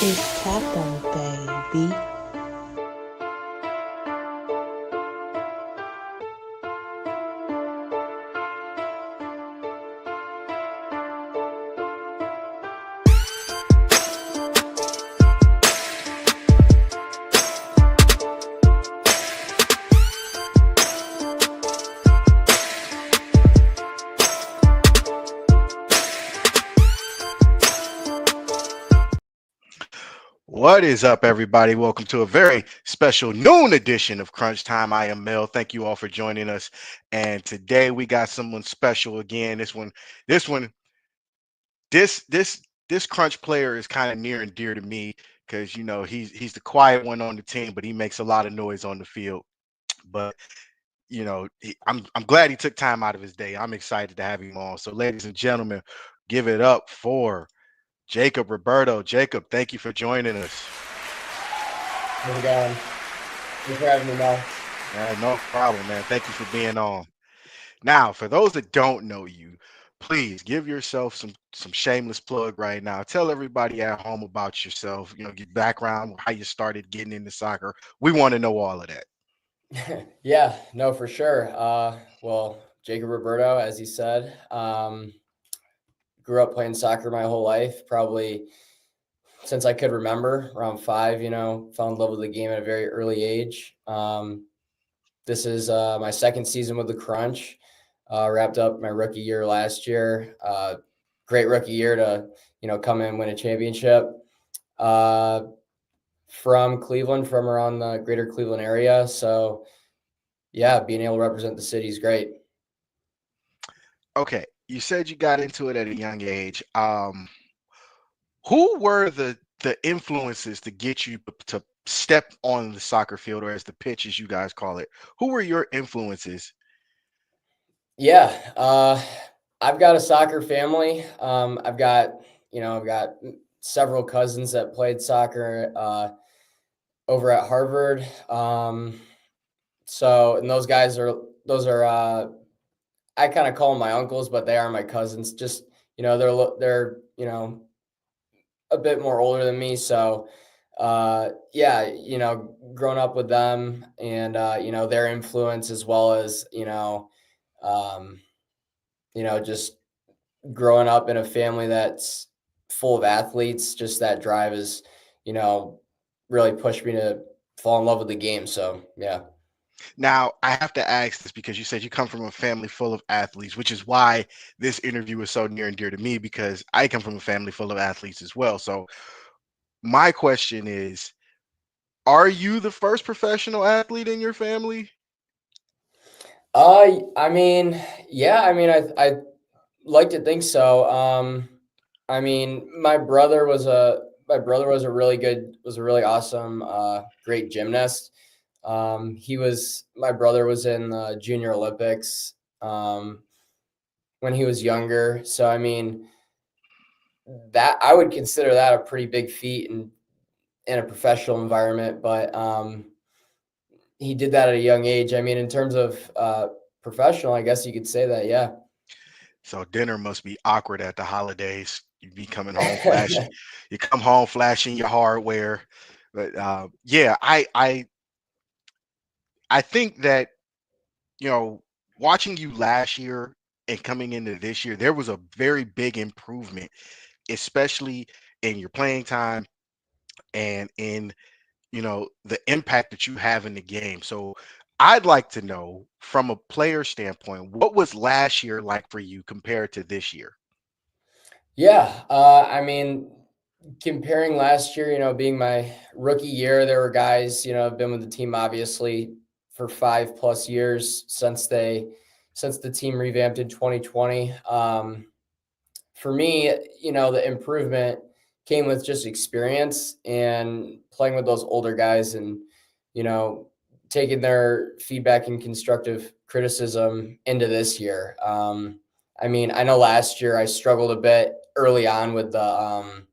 It's Taco, baby. What is up, everybody? Welcome to a very special noon edition of Crunch Time. I am Mel. Thank you all for joining us. And today we got someone special again. This one, this Crunch player is kind of near and dear to me because he's the quiet one on the team, but he makes a lot of noise on the field. But I'm glad he took time out of his day. I'm excited to have him on. So, ladies and gentlemen, give it up for Jacob Roberto. Jacob, thank you for joining us. How's it going? Thanks for having me, Mel. No problem, man. Thank you for being on. Now, for those that don't know you, please give yourself some shameless plug right now. Tell everybody at home about yourself. Your background, how you started getting into soccer. We want to know all of that. Yeah, no, for sure. Well, Jacob Roberto, as you said, grew up playing soccer my whole life, probably since I could remember, around 5, fell in love with the game at a very early age. This is my second season with the Crunch. Wrapped up my rookie year last year. Great rookie year to, come in and win a championship. From Cleveland, from around the greater Cleveland area. So, yeah, being able to represent the city is great. Okay, you said you got into it at a young age. Who were the influences to get you to step on the soccer field, or as the pitch, as you guys call it? Who were your influences? Yeah, I've got a soccer family. I've got several cousins that played soccer over at Harvard. And those are I kind of call them my uncles, but they are my cousins. Just they're a bit more older than me, so yeah, growing up with them and their influence, as well as um, just growing up in a family that's full of athletes. Just that drive is you know really pushed me to fall in love with the game. So yeah. Now, I have to ask this because you said you come from a family full of athletes, which is why this interview is so near and dear to me because I come from a family full of athletes as well. So, my question is, are you the first professional athlete in your family? I mean, yeah, I like to think so. I mean, my brother was a really awesome, great gymnast. My brother was in the Junior Olympics when he was younger. So I mean, that I would consider that a pretty big feat in a professional environment. But he did that at a young age. I mean, in terms of professional, I guess you could say that, yeah. So, dinner must be awkward at the holidays. You be coming home flashing, you come home flashing your hardware. But yeah, I think that you know, watching you last year and coming into this year, there was a very big improvement, especially in your playing time and in, the impact that you have in the game. So I'd like to know from a player standpoint, what was last year like for you compared to this year? Yeah, I mean, comparing last year, being my rookie year, there were guys, have been with the team obviously for 5+ years since the team revamped in 2020. For me, the improvement came with just experience and playing with those older guys, and you know, taking their feedback and constructive criticism into this year. I mean, I know last year I struggled a bit early on with the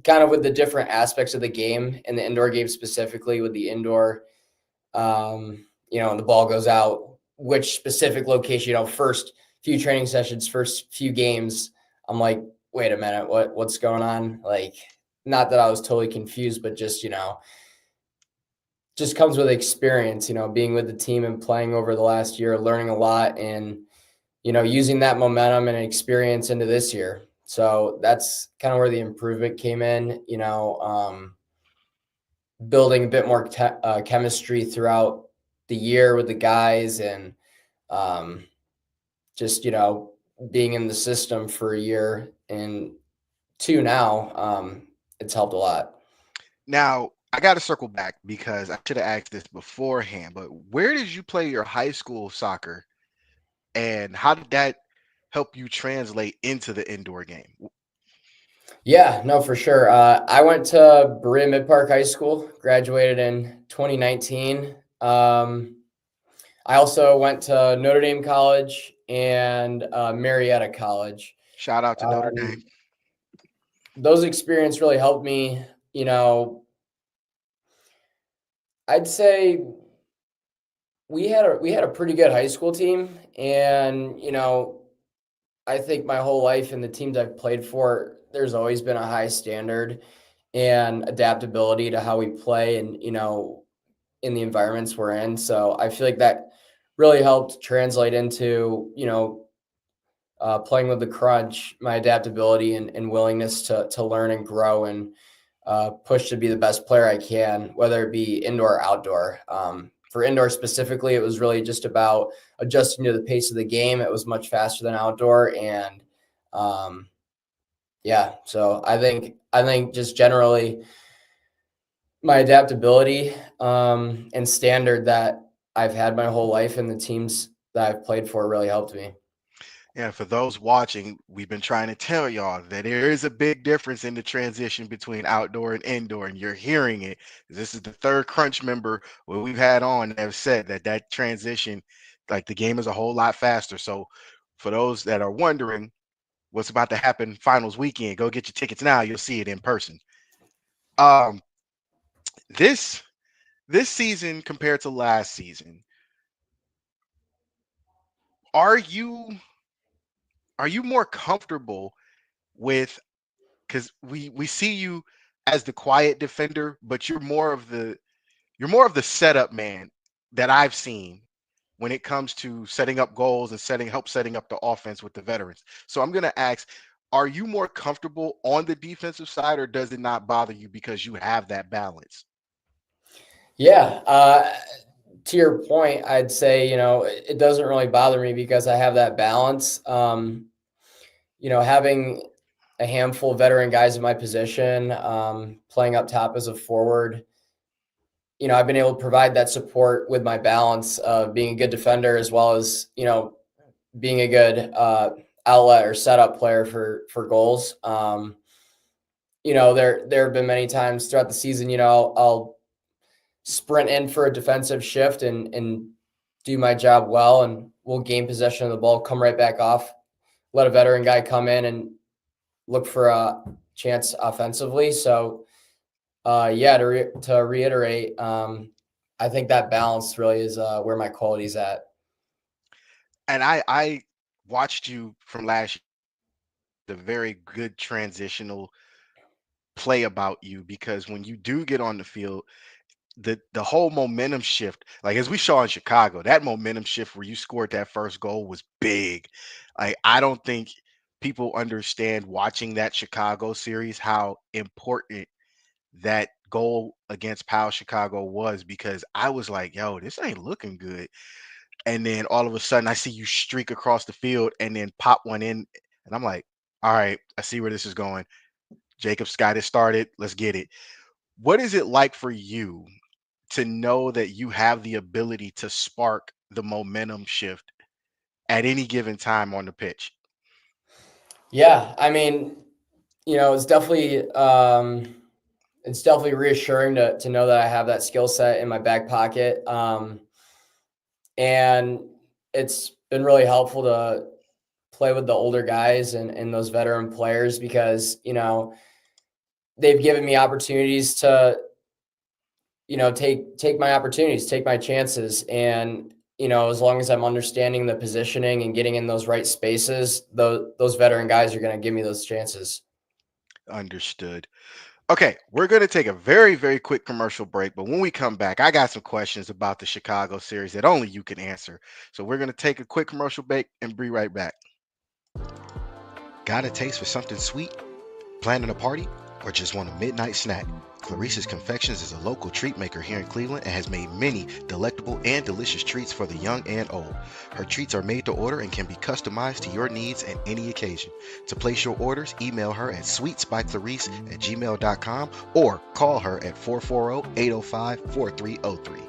kind of with the different aspects of the game, and the indoor game specifically, with the indoor, and the ball goes out, which specific location, first few training sessions, first few games, I'm like, wait a minute, what's going on? Like, not that I was totally confused, but just, just comes with experience, being with the team and playing over the last year, learning a lot and, using that momentum and experience into this year. So that's kind of where the improvement came in, building a bit more chemistry throughout the year with the guys and um, just, being in the system for a year and two now, it's helped a lot. Now, I got to circle back because I should have asked this beforehand, but where did you play your high school soccer and how did that help you translate into the indoor game? Yeah, no, for sure. I went to Berea Mid Park High School, graduated in 2019. I also went to Notre Dame College and Marietta College. Shout out to Notre Dame. Those experiences really helped me. I'd say we had a pretty good high school team, and I think my whole life in the teams I've played for, there's always been a high standard and adaptability to how we play, and in the environments we're in. So I feel like that really helped translate into playing with the crunch, my adaptability and willingness to learn and grow and push to be the best player I can, whether it be indoor or outdoor. For indoor specifically, it was really just about adjusting to the pace of the game. It was much faster than outdoor, and yeah. So I think just generally my adaptability and standard that I've had my whole life and the teams that I've played for really helped me. Yeah, for those watching, we've been trying to tell y'all that there is a big difference in the transition between outdoor and indoor, and you're hearing it. This is the third Crunch member where we've had on that have said that that transition, like the game is a whole lot faster. So, for those that are wondering what's about to happen finals weekend, go get your tickets now. You'll see it in person. Um, this this season compared to last season, are you are you more comfortable with because we see you as the quiet defender, but you're more of the setup man that I've seen when it comes to setting up goals and setting up the offense with the veterans. So I'm gonna ask, are you more comfortable on the defensive side, or does it not bother you because you have that balance? Yeah. To your point, I'd say, it doesn't really bother me because I have that balance. Having a handful of veteran guys in my position, playing up top as a forward, I've been able to provide that support with my balance of being a good defender as well as, being a good outlet or setup player for goals. There have been many times throughout the season, I'll sprint in for a defensive shift and do my job well, and we'll gain possession of the ball, come right back off, let a veteran guy come in and look for a chance offensively. So, yeah, to reiterate, I think that balance really is where my quality's at. And I watched you from last year, the very good transitional play about you because when you do get on the field, the whole momentum shift, like as we saw in Chicago, that momentum shift where you scored that first goal was big. Like I don't think people understand watching that Chicago series how important that goal against Pal Chicago was because I was like, yo, this ain't looking good. And then all of a sudden I see you streak across the field and then pop one in. And I'm like, all right, I see where this is going. Jacob's got it started. Let's get it. What is it like for you to know that you have the ability to spark the momentum shift at any given time on the pitch? Yeah, I mean, it's definitely reassuring to know that I have that skill set in my back pocket. And it's been really helpful to play with the older guys and those veteran players because, they've given me opportunities to, take my opportunities, take my chances. And, as long as I'm understanding the positioning and getting in those right spaces, those veteran guys are going to give me those chances. Understood. Okay, we're going to take a very, very quick commercial break. But when we come back, I got some questions about the Chicago series that only you can answer. So we're going to take a quick commercial break and be right back. Got a taste for something sweet? Planning a party? Or just want a midnight snack? Clarissa's Confections is a local treat maker here in Cleveland and has made many delectable and delicious treats for the young and old. Her treats are made to order and can be customized to your needs at any occasion. To place your orders, email her at sweetsbyclarice@gmail.com or call her at 440-805-4303.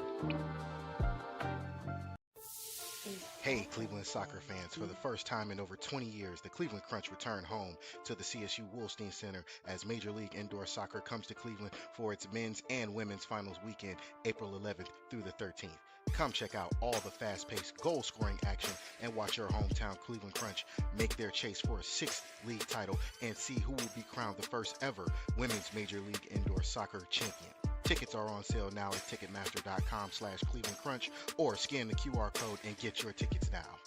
Hey, Cleveland soccer fans, for the first time in over 20 years, the Cleveland Crunch returned home to the CSU Wolstein Center as Major League Indoor Soccer comes to Cleveland for its men's and women's finals weekend, April 11th through the 13th. Come check out all the fast-paced, goal-scoring action and watch your hometown Cleveland Crunch make their chase for a sixth league title and see who will be crowned the first ever Women's Major League Indoor Soccer champion. Tickets are on sale now at Ticketmaster.com/Cleveland Crunch or scan the QR code and get your tickets now.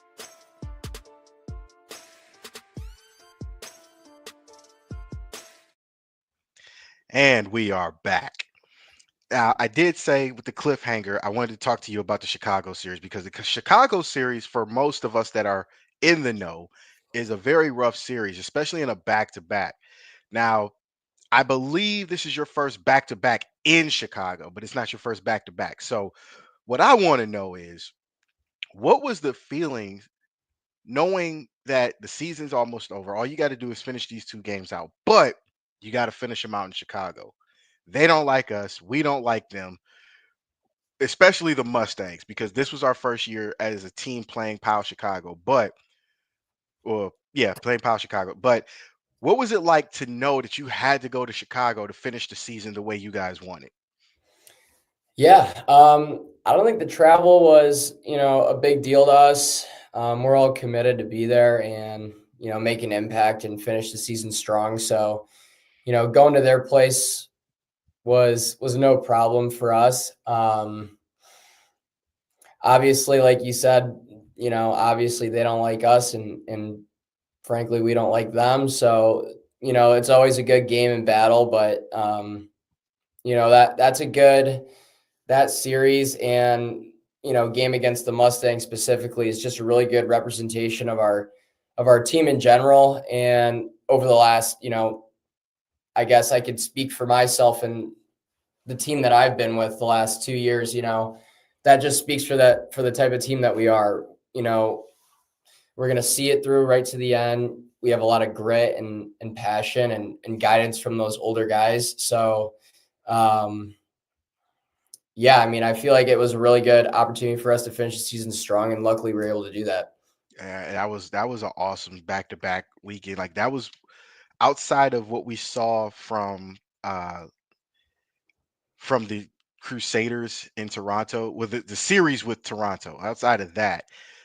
And we are back. Now, I did say with the cliffhanger, I wanted to talk to you about the Chicago series because the Chicago series, for most of us that are in the know, is a very rough series, especially in a back-to-back. Now, I believe this is your first back-to-back in Chicago, but it's not your first back-to-back. So what I want to know is, what was the feeling knowing that the season's almost over? All you got to do is finish these two games out, but you got to finish them out in Chicago. They don't like us. We don't like them, especially the Mustangs, because this was our first year as a team playing Pile Chicago. But, well, yeah, playing Pile Chicago. But what was it like to know that you had to go to Chicago to finish the season the way you guys wanted? Yeah, I don't think the travel was, a big deal to us. We're all committed to be there and, make an impact and finish the season strong. So, going to their place was no problem for us. Obviously, like you said, obviously they don't like us and frankly, we don't like them. So, it's always a good game and battle, but, that's a good that series and game against the Mustangs specifically is just a really good representation of our team in general. And over the last, I guess I could speak for myself and the team that I've been with the last 2 years, that just speaks for the type of team that we are. We're going to see it through right to the end. We have a lot of grit and passion and guidance from those older guys. So, yeah, I mean, I feel like it was a really good opportunity for us to finish the season strong, and luckily we were able to do that. That was an awesome back-to-back weekend. Like that was outside of what we saw from the Crusaders in Toronto, with the series with Toronto. Outside of that,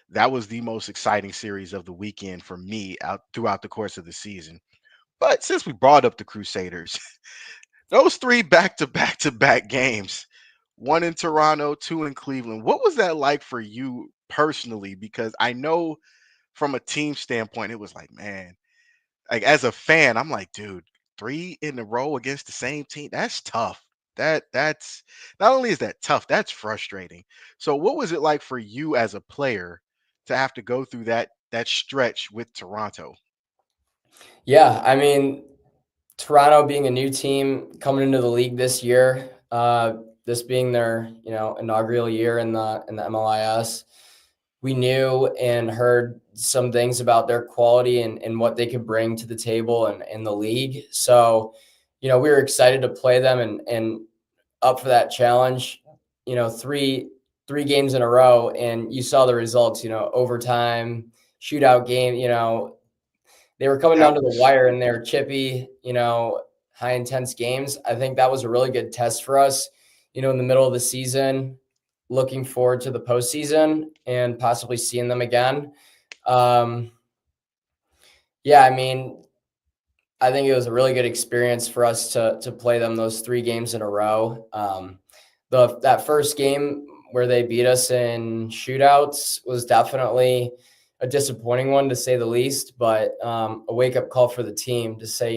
that was the most exciting series of the weekend for me out throughout the course of the season. But since we brought up the Crusaders, those three back-to-back games, one in Toronto, two in Cleveland. What was that like for you personally? Because I know from a team standpoint, it was like, man, like as a fan, I'm like, dude, three in a row against the same team, that's tough. That's not only is that tough, that's frustrating. So what was it like for you as a player to have to go through that stretch with Toronto? Yeah, I mean, Toronto being a new team coming into the league this year, this being their inaugural year in the MLIS, we knew and heard some things about their quality and what they could bring to the table and in the league. So, we were excited to play them and up for that challenge. Three games in a row, and you saw the results. Overtime, shootout game. They were coming down That to the was wire and they're chippy, high intense games. I think that was a really good test for us, in the middle of the season, looking forward to the postseason and possibly seeing them again. Um, yeah, I mean, I think it was a really good experience for us to play them those 3 games in a row. That first game where they beat us in shootouts was definitely a disappointing one to say the least, but a wake up call for the team to say,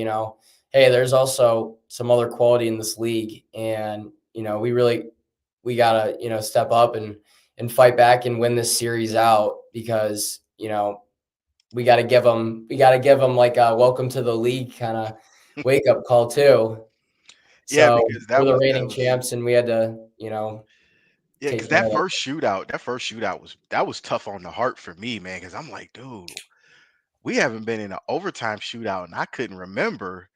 hey, there's also some other quality in this league, and we gotta step up and fight back and win this series out, because we gotta give them like a welcome to the league kind of wake up call too. Yeah, So because we're that the was that reigning was champs, and we had to yeah, take because care of that first shootout was tough on the heart for me, man. Because I'm like, dude, we haven't been in an overtime shootout, and I couldn't remember.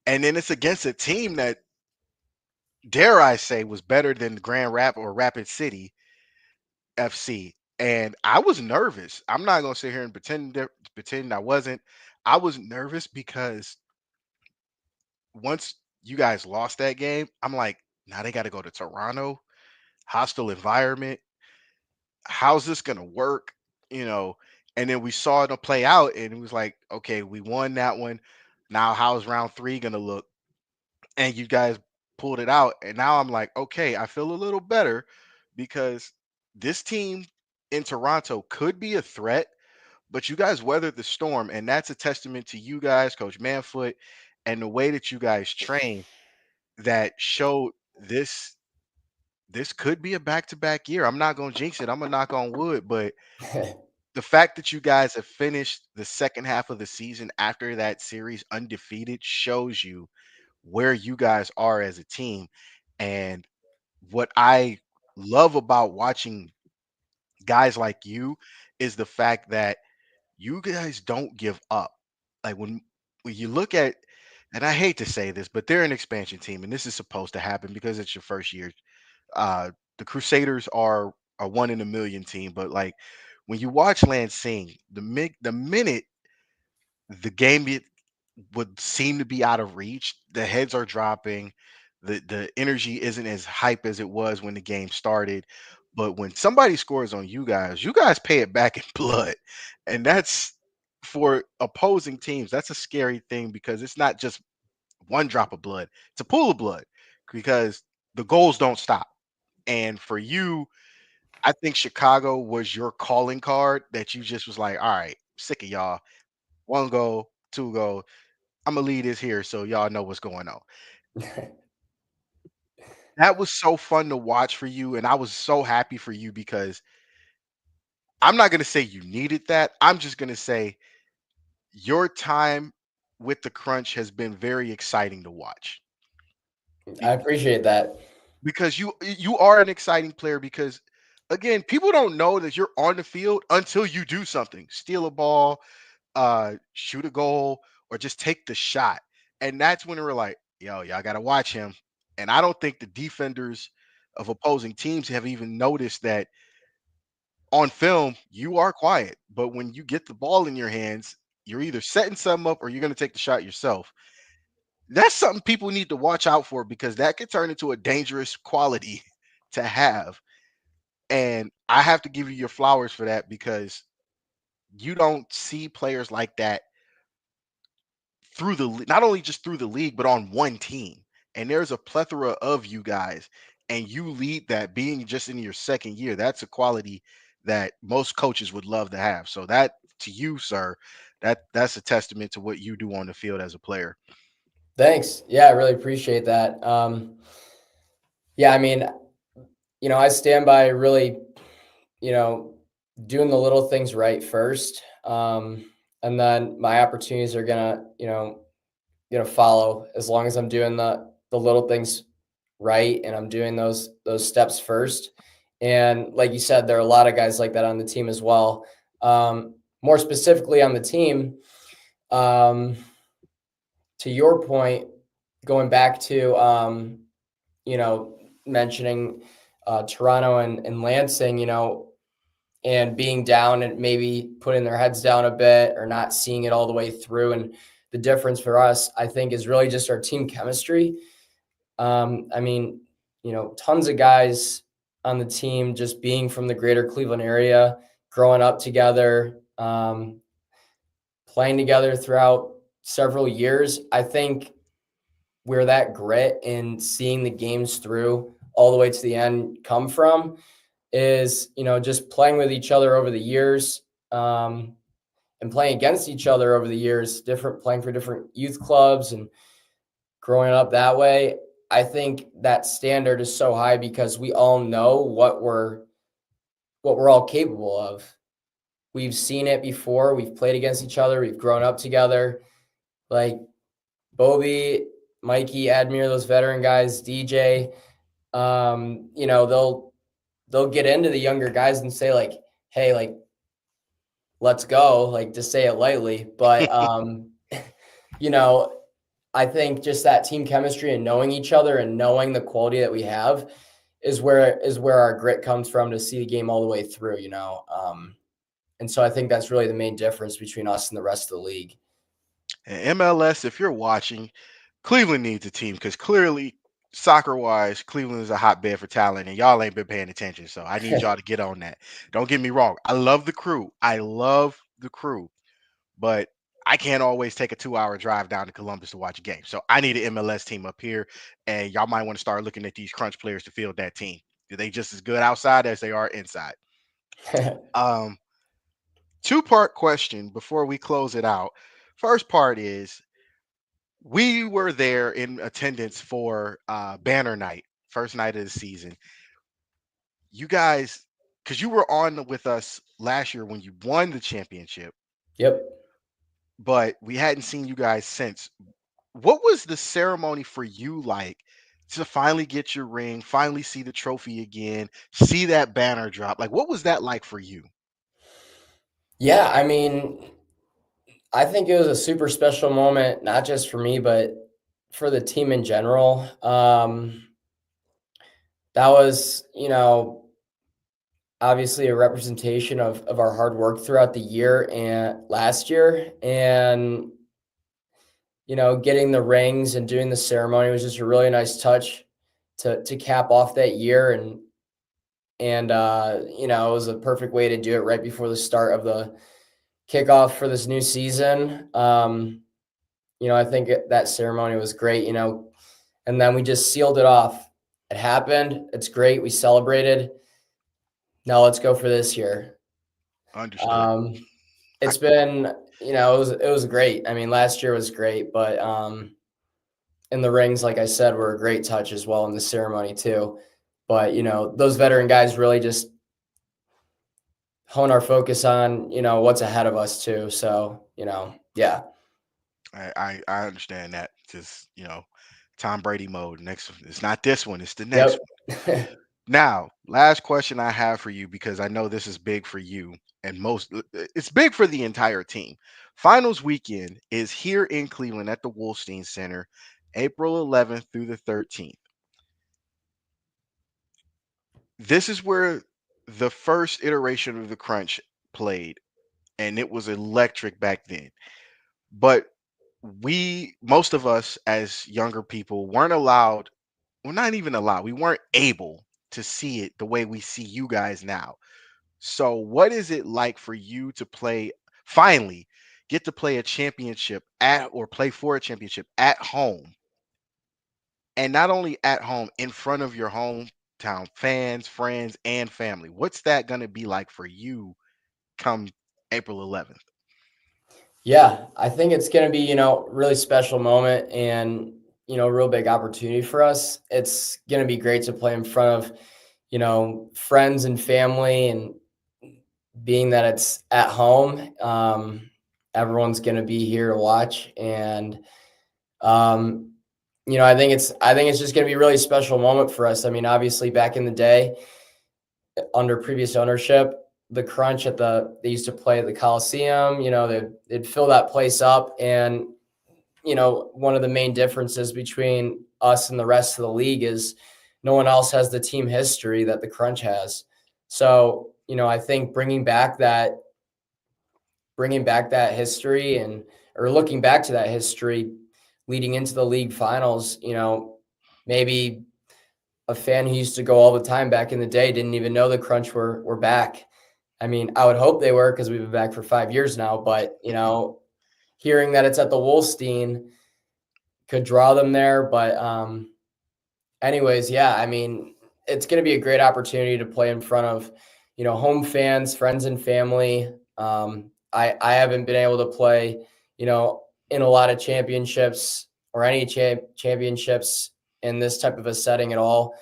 And then it's against a team that, dare I say, was better than Grand Rap or Rapid City FC. And I was nervous. I'm not gonna sit here and pretend I wasn't. I was nervous because once you guys lost that game, I'm like, now they got to go to Toronto, hostile environment. How's this gonna work? You know, and then we saw it play out, and it was like, okay, we won that one. Now, how's round three gonna look? And you guys pulled it out, and now I'm like, okay, I feel a little better because this team in Toronto could be a threat, but you guys weathered the storm, and that's a testament to you guys, Coach Manfoot, and the way that you guys train that showed this could be a back-to-back year. I'm not gonna jinx it. I'm gonna knock on wood, but it. the fact that you guys have finished the second half of the season after that series undefeated shows you where you guys are as a team. And what I love about watching guys like you is the fact that you guys don't give up. Like when you look at, and I hate to say this, but they're an expansion team, and this is supposed to happen because it's your first year. Uh, the Crusaders are a one in a million team, but like when you watch Lansing, the minute the game would seem to be out of reach, the heads are dropping, the energy isn't as hype as it was when the game started. But when somebody scores on you guys pay it back in blood. And that's for opposing teams, that's a scary thing because it's not just one drop of blood, it's a pool of blood because the goals don't stop. And for you, I think Chicago was your calling card that you just was like, all right, sick of y'all. One goal, two goal. I'm gonna leave this here so y'all know what's going on. That was so fun to watch for you, and I was so happy for you because I'm not gonna say you needed that. I'm just gonna say your time with the crunch has been very exciting to watch. I Be- appreciate that. Because you are an exciting player because again, people don't know that you're on the field until you do something. Steal a ball, shoot a goal, or just take the shot. And that's when we're like, yo, y'all got to watch him. And I don't think the defenders of opposing teams have even noticed that on film, you are quiet. But when you get the ball in your hands, you're either setting something up or you're going to take the shot yourself. That's something people need to watch out for because that could turn into a dangerous quality to have. And I have to give you your flowers for that because you don't see players like that through not only just through the league, but on one team. And there's a plethora of you guys, and you lead that being just in your second year. That's a quality that most coaches would love to have. So that to you, sir, that's a testament to what you do on the field as a player. Thanks. Yeah, I really appreciate that. Yeah, I mean, I stand by really, you know, doing the little things right first. And then my opportunities are gonna follow as long as I'm doing the little things right, and I'm doing those steps first. And like you said, there are a lot of guys like that on the team as well. More specifically on the team, um, to your point, going back to you know, mentioning Toronto and Lansing, and being down and maybe putting their heads down a bit or not seeing it all the way through. And the difference for us, I think, is really just our team chemistry. I mean, tons of guys on the team just being from the greater Cleveland area, growing up together, playing together throughout several years. I think where that grit and seeing the games through all the way to the end come from is, just playing with each other over the years, and playing against each other over the years, playing for different youth clubs and growing up that way, I think that standard is so high because we all know what we're all capable of. We've seen it before. We've played against each other. We've grown up together. Like Bobby, Mikey, Admir, those veteran guys, DJ, they'll get into the younger guys and say like, hey, like, let's go, like, to say it lightly. But, I think just that team chemistry and knowing each other and knowing the quality that we have is where our grit comes from to see the game all the way through, and so I think that's really the main difference between us and the rest of the league. And MLS, if you're watching, Cleveland needs a team because clearly, soccer wise, Cleveland is a hotbed for talent, and y'all ain't been paying attention. So I need y'all to get on that. Don't get me wrong. I love the crew. But I can't always take a 2-hour drive down to Columbus to watch a game. So I need an MLS team up here, and y'all might want to start looking at these crunch players to field that team. They just as good outside as they are inside. Um, Two-part question before we close it out. First part is we were there in attendance for banner night, first night of the season. You guys, because you were on with us last year when you won the championship, Yep. but we hadn't seen you guys since. What was the ceremony for you like to finally get your ring, finally see the trophy again, see that banner drop? Like, what was that like for you? Yeah, I mean, I think it was a super special moment, not just for me, but for the team in general. That was, obviously a representation of our hard work throughout the year and last year. And, getting the rings and doing the ceremony was just a really nice touch to cap off that year. And it was a perfect way to do it right before the start of the kickoff for this new season. I think that ceremony was great, and then we just sealed it off. It happened. It's great. We celebrated. Now let's go for this year. Understood. It's been, it was great. I mean, last year was great, but and the rings, like I said, were a great touch as well in the ceremony too. But those veteran guys really just hone our focus on what's ahead of us too. So yeah. I understand that. Just Tom Brady mode. Next, it's not this one. It's the next Yep. one. Now, last question I have for you because I know this is big for you and it's big for the entire team. Finals weekend is here in Cleveland at the Wolstein Center, April 11th through the 13th. This is where the first iteration of the Crunch played, and it was electric back then. But most of us as younger people weren't allowed, well, not even allowed, we weren't able to see it the way we see you guys now. So, what is it like for you to finally get to play a championship or play for a championship at home? And not only at home, in front of your hometown fans, friends, and family. What's that going to be like for you come April 11th? Yeah, I think it's going to be, really special moment and, a real big opportunity for us. It's going to be great to play in front of, friends and family, and being that it's at home, everyone's going to be here to watch. And, I think it's just going to be a really special moment for us. I mean, obviously back in the day under previous ownership, the Crunch they used to play at the Coliseum, they'd fill that place up. And, one of the main differences between us and the rest of the league is no one else has the team history that the Crunch has. So, I think bringing back that history or looking back to that history leading into the league finals, maybe a fan who used to go all the time back in the day didn't even know the Crunch were back. I mean, I would hope they were because we've been back for 5 years now. But hearing that it's at the Wolstein could draw them there. But anyways, yeah, I mean, it's going to be a great opportunity to play in front of home fans, friends, and family. I haven't been able to play in a lot of championships or any championships in this type of a setting at all.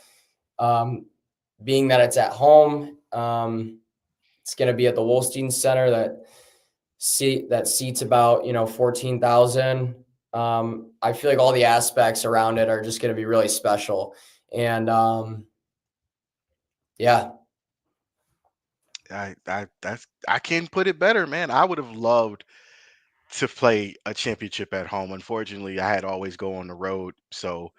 Being that it's at home, it's going to be at the Wolstein Center that seats about 14,000. I feel like all the aspects around it are just going to be really special, and yeah. I can't put it better, man. I would have loved to play a championship at home. Unfortunately, I had to always go on the road, so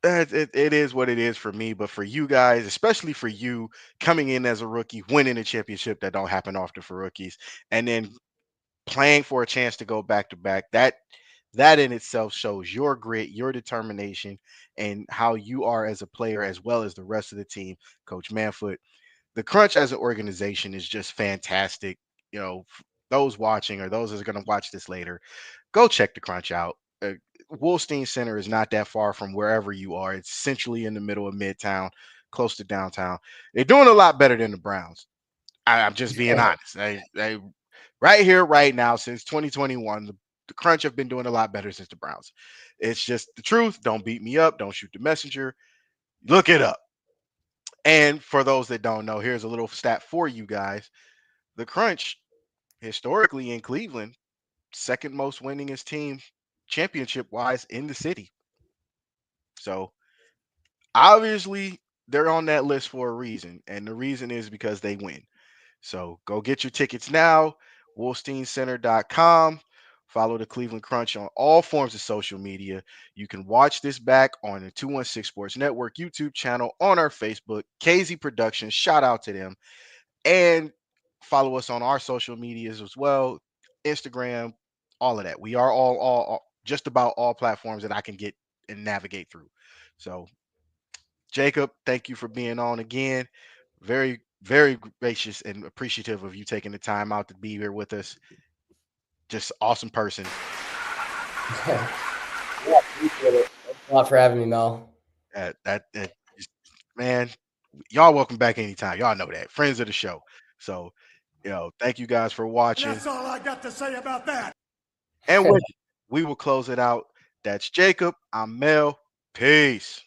it is what it is for me. But for you guys, especially for you coming in as a rookie, winning a championship that don't happen often for rookies, and then playing for a chance to go back to back, that in itself shows your grit, your determination, and how you are as a player as well as the rest of the team. Coach Manfoot, the Crunch as an organization is just fantastic. Those watching or those that are going to watch this later, go check the Crunch out. Wolstein Center is not that far from wherever you are. It's centrally in the middle of Midtown, close to downtown. They're doing a lot better than the Browns. I'm just being honest. They right here, right now, since 2021, the Crunch have been doing a lot better since the Browns. It's just the truth. Don't beat me up. Don't shoot the messenger. Look it up. And for those that don't know, here's a little stat for you guys. The Crunch, historically in Cleveland, second most winningest team championship wise in the city. So obviously they're on that list for a reason. And the reason is because they win. So go get your tickets now, wolsteincenter.com. Follow the Cleveland Crunch on all forms of social media. You can watch this back on the 216 Sports Network YouTube channel, on our Facebook, KZ Productions. Shout out to them. And follow us on our social medias as well, Instagram, all of that. We are all just about all platforms that I can get and navigate through. So, Jacob, thank you for being on again. Very, very gracious and appreciative of you taking the time out to be here with us. Just awesome person. Yeah, appreciate it. Thanks a lot for having me, Mel. Man, y'all welcome back anytime. Y'all know that. Friends of the show. So, thank you guys for watching. That's all I got to say about that. And we will close it out. That's Jacob. I'm Mel. Peace.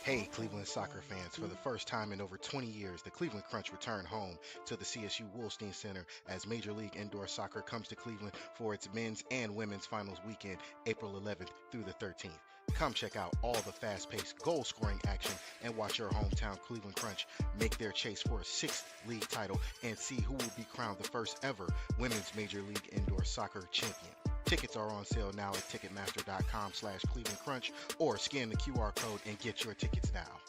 Hey, Cleveland soccer fans. For the first time in over 20 years, the Cleveland Crunch return home to the CSU Wolstein Center as Major League Indoor Soccer comes to Cleveland for its men's and women's finals weekend, April 11th through the 13th. Come check out all the fast-paced, goal-scoring action and watch your hometown Cleveland Crunch make their chase for a sixth league title and see who will be crowned the first ever Women's Major League Indoor Soccer champion. Tickets are on sale now at Ticketmaster.com/Cleveland Crunch or scan the QR code and get your tickets now.